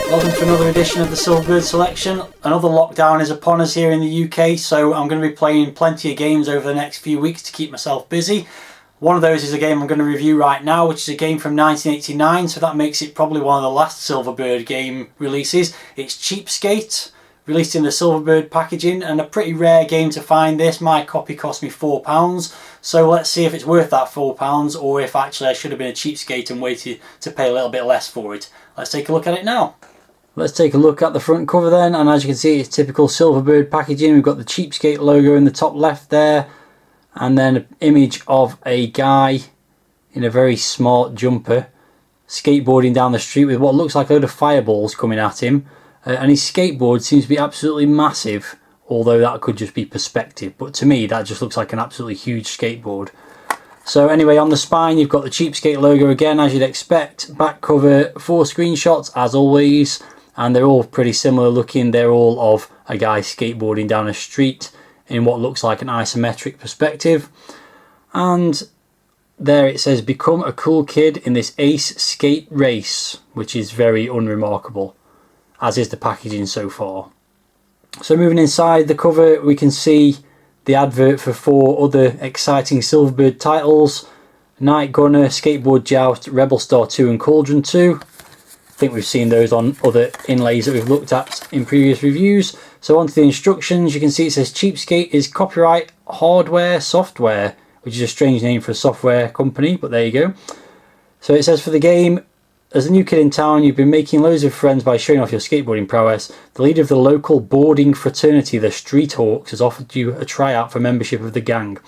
Welcome to another edition of the Silverbird Selection. Another lockdown is upon us here in the UK, so I'm going to be playing plenty of games over the next few weeks to keep myself busy. One of those is a game I'm going to review right now, which is a game from 1989, so that makes it probably one of the last Silverbird game releases. It's Cheapskate, released in the Silverbird packaging, and a pretty rare game to find this. My copy cost me £4, so let's see if it's worth that £4 or if actually I should have been a cheapskate and waited to pay a little bit less for it. Let's take a look at it now. Let's take a look at the front cover then, and as you can see it's typical Silverbird packaging. We've got the Cheapskate logo in the top left there, and then an image of a guy in a very smart jumper skateboarding down the street with what looks like a load of fireballs coming at him, and his skateboard seems to be absolutely massive, although that could just be perspective, but to me that just looks like an absolutely huge skateboard. So anyway, on the spine you've got the Cheapskate logo again, as you'd expect. Back cover, 4 screenshots as always, and they're all pretty similar looking. They're all of a guy skateboarding down a street in what looks like an isometric perspective. And there it says, become a cool kid in this ace skate race, which is very unremarkable, as is the packaging so far. So moving inside the cover, we can see the advert for 4 other exciting Silverbird titles: Night Gunner, Skateboard Joust, Rebel Star 2 and Cauldron 2. I think we've seen those on other inlays that we've looked at in previous reviews. So onto the instructions, you can see it says Cheapskate is copyright Hardware Software, which is a strange name for a software company, but there you go. So it says for the game, as a new kid in town, you've been making loads of friends by showing off your skateboarding prowess. The leader of the local boarding fraternity, the Street Hawks, has offered you a tryout for membership of the gang.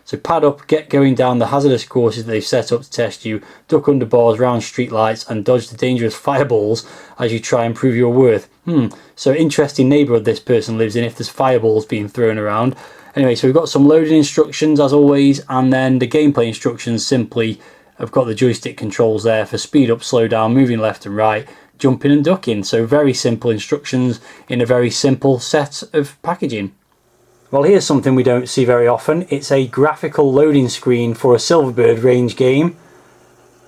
So pad up, get going down the hazardous courses that they've set up to test you, duck under bars, round street lights, and dodge the dangerous fireballs as you try and prove your worth. So interesting neighbourhood this person lives in if there's fireballs being thrown around. Anyway, so we've got some loading instructions as always, and then the gameplay instructions simply have got the joystick controls there for speed up, slow down, moving left and right, jumping and ducking. So very simple instructions in a very simple set of packaging. Well, here's something we don't see very often. It's a graphical loading screen for a Silverbird range game.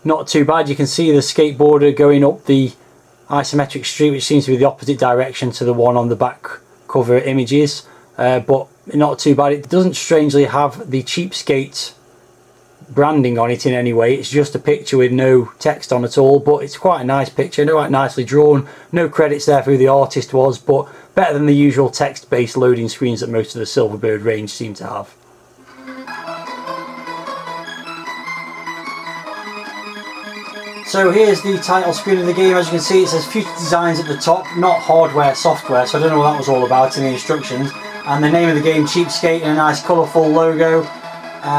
Not too bad. You can see the skateboarder going up the isometric street, which seems to be the opposite direction to the one on the back cover images, but not too bad. It doesn't strangely have the Cheapskate branding on it in any way. It's just a picture with no text on at all, but it's quite a nice picture, quite nicely drawn. No credits there for who the artist was, but better than the usual text-based loading screens that most of the Silverbird range seem to have. So here's the title screen of the game. As you can see, it says Future Designs at the top, not Hardware Software, so I don't know what that was all about in the instructions. And the name of the game, Cheapskate, and a nice colourful logo.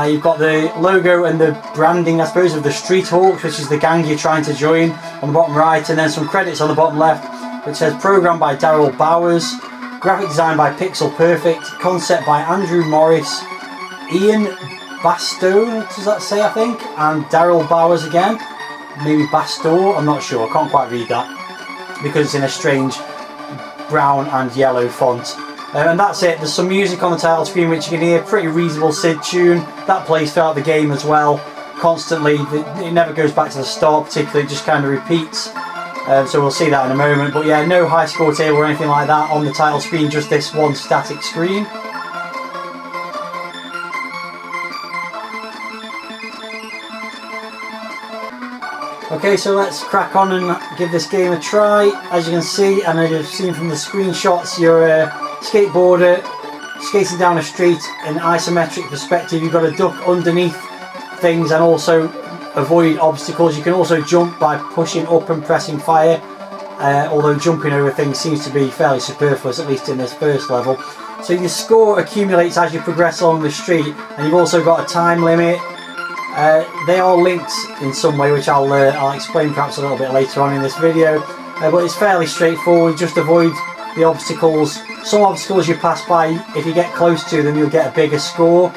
You've got the logo and the branding, I suppose, of the Street Hawks, which is the gang you're trying to join, on the bottom right, and then some credits on the bottom left, which says programmed by Daryl Bowers, graphic design by Pixel Perfect, concept by Andrew Morris, Ian Bastow, does that say, I think, and Daryl Bowers again, maybe Bastow, I'm not sure, I can't quite read that because it's in a strange brown and yellow font. And that's it. There's some music on the title screen which you can hear, pretty reasonable SID tune, that plays throughout the game as well, constantly. It never goes back to the start particularly, it just kind of repeats. So we'll see that in a moment, but yeah, no high score table or anything like that on the title screen, just this one static screen. Okay, so let's crack on and give this game a try. As you can see, and as you've seen from the screenshots, you're a skateboarder skating down a street in isometric perspective. You've got to duck underneath things and also avoid obstacles. You can also jump by pushing up and pressing fire, although jumping over things seems to be fairly superfluous, at least in this first level. So your score accumulates as you progress along the street, and you've also got a time limit. They are linked in some way, which I'll explain perhaps a little bit later on in this video, but it's fairly straightforward. Just avoid the obstacles. Some obstacles you pass by, if you get close to them you'll get a bigger score.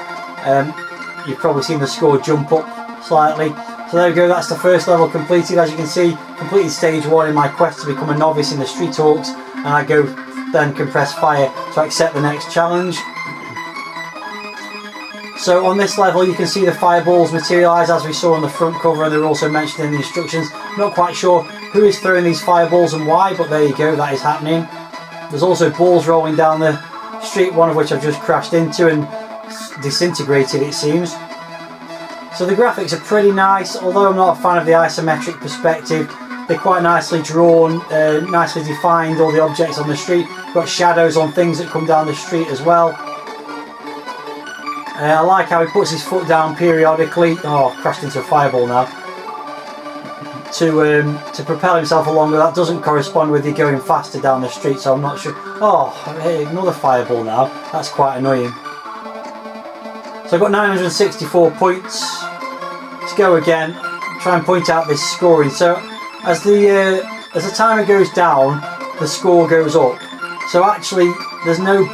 You've probably seen the score jump up slightly. So there we go, that's the first level completed. As you can see, completed stage 1 in my quest to become a novice in the Street Hawks, and I go then can press fire to accept the next challenge. So on this level you can see the fireballs materialise as we saw on the front cover, and they're also mentioned in the instructions. Not quite sure who is throwing these fireballs and why, but there you go, that is happening. There's also balls rolling down the street, one of which I've just crashed into and disintegrated, it seems. So the graphics are pretty nice, although I'm not a fan of the isometric perspective. They're quite nicely drawn, nicely defined, all the objects on the street. Got shadows on things that come down the street as well. I like how he puts his foot down periodically. Oh, I've crashed into a fireball now. To propel himself along, but that doesn't correspond with you going faster down the street, so I'm not sure. Oh, hey, another fireball now. That's quite annoying. So I've got 964 points. Let's go again. Try and point out this scoring. So as the timer goes down, the score goes up. So actually, there's no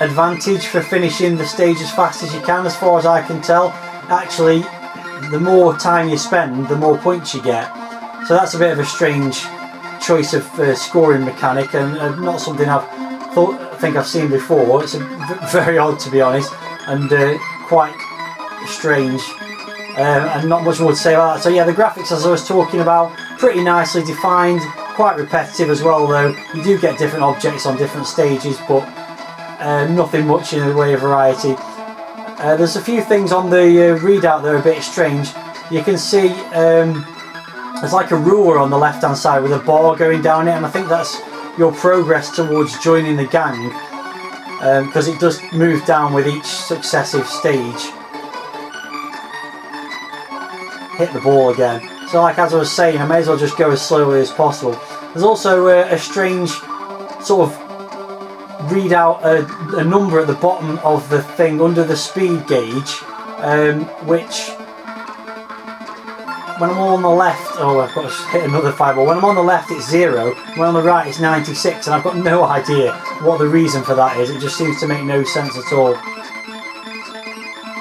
advantage for finishing the stage as fast as you can, as far as I can tell. Actually, the more time you spend, the more points you get. So that's a bit of a strange choice of scoring mechanic, and not something I think I've seen before. It's very odd, to be honest, and quite strange, and not much more to say about that. So yeah, the graphics, as I was talking about, pretty nicely defined, quite repetitive as well, though. You do get different objects on different stages, but nothing much in the way of variety. There's a few things on the readout that are a bit strange. You can see there's like a ruler on the left hand side with a bar going down it, and I think that's your progress towards joining the gang, because it does move down with each successive stage. Hit the ball again. So like as I was saying, I may as well just go as slowly as possible. There's also a strange sort of readout, a number at the bottom of the thing under the speed gauge, which when I'm on the left, oh, I've got to hit another fireball. When I'm on the left, it's 0. When on the right, it's 96, and I've got no idea what the reason for that is. It just seems to make no sense at all.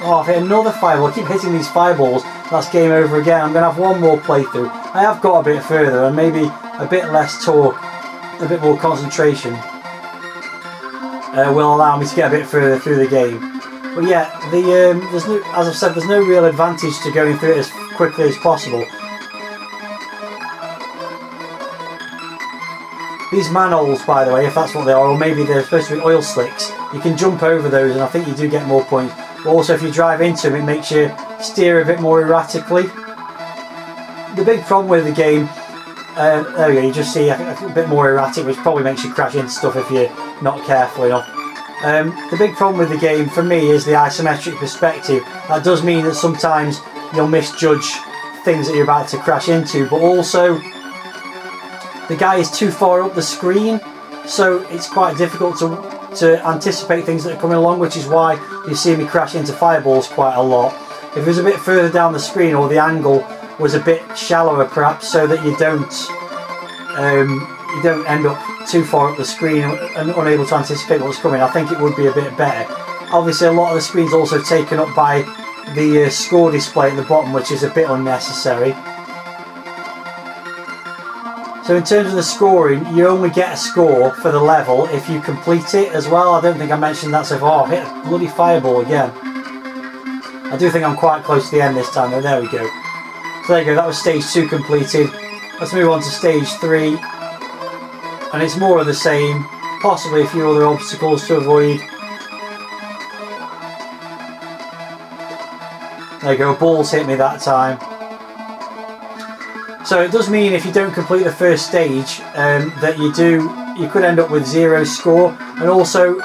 Oh, I've hit another fireball. I keep hitting these fireballs. That's game over again. I'm going to have one more playthrough. I have got a bit further, and maybe a bit less torque, a bit more concentration will allow me to get a bit further through the game. But yeah, there's no, as I've said, there's no real advantage to going through it as quickly as possible. These manholes, by the way, if that's what they are, or maybe they're supposed to be oil slicks, you can jump over those and I think you do get more points. But also if you drive into them, it makes you steer a bit more erratically. The big problem with the game, there you go, you just see a bit more erratic, which probably makes you crash into stuff if you're not careful enough. The big problem with the game for me is the isometric perspective. That does mean that sometimes you'll misjudge things that you're about to crash into, but also the guy is too far up the screen, so it's quite difficult to anticipate things that are coming along, which is why you see me crash into fireballs quite a lot. If it was a bit further down the screen, or the angle was a bit shallower perhaps, so that you don't end up too far up the screen and unable to anticipate what's coming, I think it would be a bit better. Obviously a lot of the screen's also taken up by the score display at the bottom, which is a bit unnecessary. So in terms of the scoring, you only get a score for the level if you complete it as well. I don't think I mentioned that so far. I've hit a bloody fireball again. I do think I'm quite close to the end this time though. There we go. So there you go, that was stage 2 completed. Let's move on to stage 3. And it's more of the same, possibly a few other obstacles to avoid. There you go, balls hit me that time. So it does mean if you don't complete the first stage that you could end up with 0 score, and also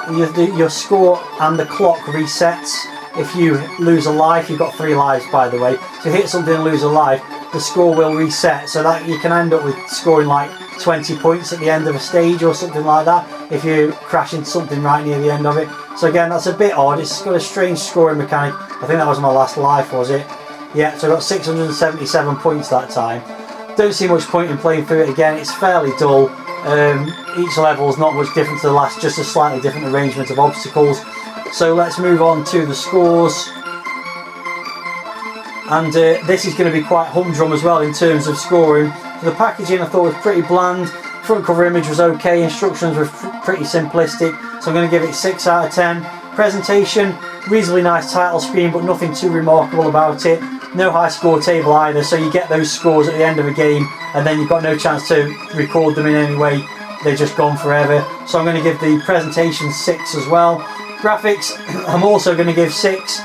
your score and the clock resets if you lose a life. You've got 3 lives, by the way. To hit something and lose a life, the score will reset, so that you can end up with scoring like 20 points at the end of a stage or something like that if you crash into something right near the end of it. So again, that's a bit odd. It's got a strange scoring mechanic. I think that was my last life, was it? Yeah, so I got 677 points that time. Don't see much point in playing through it again. It's fairly dull. Each level is not much different to the last, just a slightly different arrangement of obstacles. So let's move on to the scores. And this is going to be quite humdrum as well in terms of scoring. So the packaging I thought was pretty bland. Front cover image was okay. Instructions were pretty simplistic. So I'm going to give it 6 out of 10. Presentation, reasonably nice title screen, but nothing too remarkable about it. No high score table either, so you get those scores at the end of a game and then you've got no chance to record them in any way. They're just gone forever. So I'm going to give the presentation 6 as well. Graphics, I'm also going to give 6.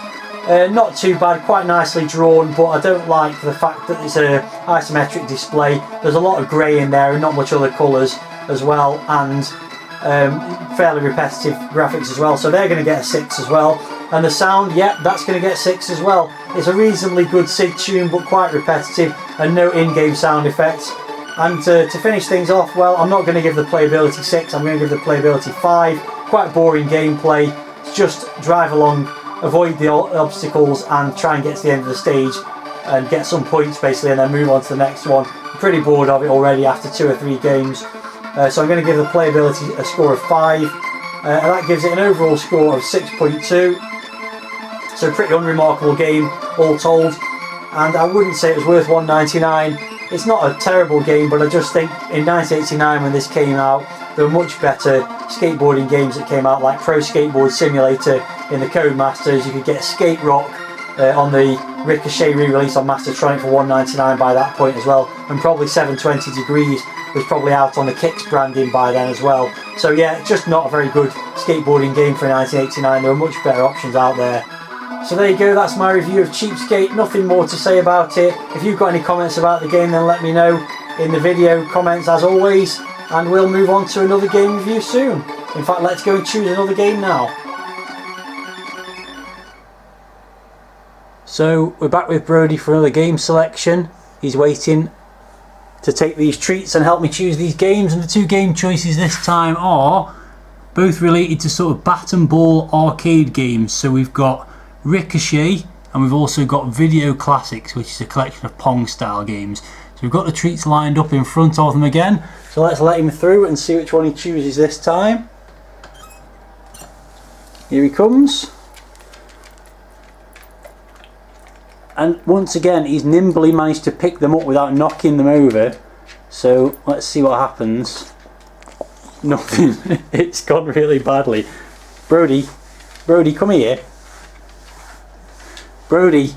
Not too bad, quite nicely drawn, but I don't like the fact that it's an isometric display. There's a lot of grey in there and not much other colours as well, and fairly repetitive graphics as well. So they're going to get a 6 as well. And the sound, yeah, that's going to get 6 as well. It's a reasonably good SIG tune, but quite repetitive and no in-game sound effects. And to finish things off, well, I'm not going to give the playability 6, I'm going to give the playability 5. Quite boring gameplay. Just drive along, avoid the obstacles and try and get to the end of the stage and get some points basically, and then move on to the next one. I'm pretty bored of it already after 2 or 3 games. So I'm going to give the playability a score of 5. And that gives it an overall score of 6.2. So pretty unremarkable game all told, and I wouldn't say it was worth $1.99. It's not a terrible game, but I just think in 1989 when this came out, there were much better skateboarding games that came out, like Pro Skateboard Simulator in the Codemasters. You could get Skate Rock on the Ricochet re-release on Mastertronic for $1.99 by that point as well, and probably 720 Degrees was probably out on the Kicks branding by then as well. So yeah, it's just not a very good skateboarding game for 1989. There were much better options out there. So there you go, that's my review of Cheapskate. Nothing more to say about it. If you've got any comments about the game, then let me know in the video comments as always, and we'll move on to another game review soon. In fact, let's go and choose another game now. So we're back with Brody for another game selection. He's waiting to take these treats and help me choose these games, and the 2 game choices this time are both related to sort of bat and ball arcade games. So we've got Ricochet, and we've also got Video Classics, which is a collection of Pong style games. So we've got the treats lined up in front of them again, so let's let him through and see which one he chooses this time. Here he comes, and once again he's nimbly managed to pick them up without knocking them over. So let's see what happens. Nothing. It's gone really badly. Brody, come here. Brody,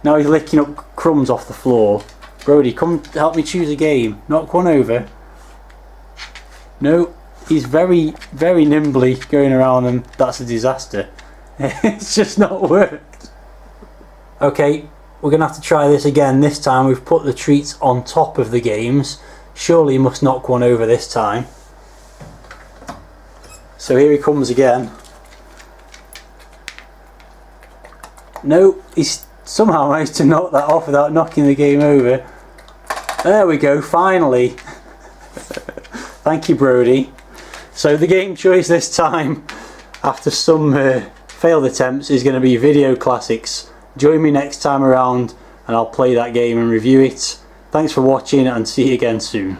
now he's licking up crumbs off the floor. Brody, come help me choose a game. Knock one over. No, he's very, very nimbly going around, and that's a disaster. It's just not worked. Okay, we're going to have to try this again. This time we've put the treats on top of the games. Surely he must knock one over this time. So here he comes again. No, he's somehow managed to knock that off without knocking the game over. There we go, finally. Thank you, Brody. So the game choice this time, after some failed attempts, is going to be Video Classics. Join me next time around and I'll play that game and review it. Thanks for watching, and see you again soon.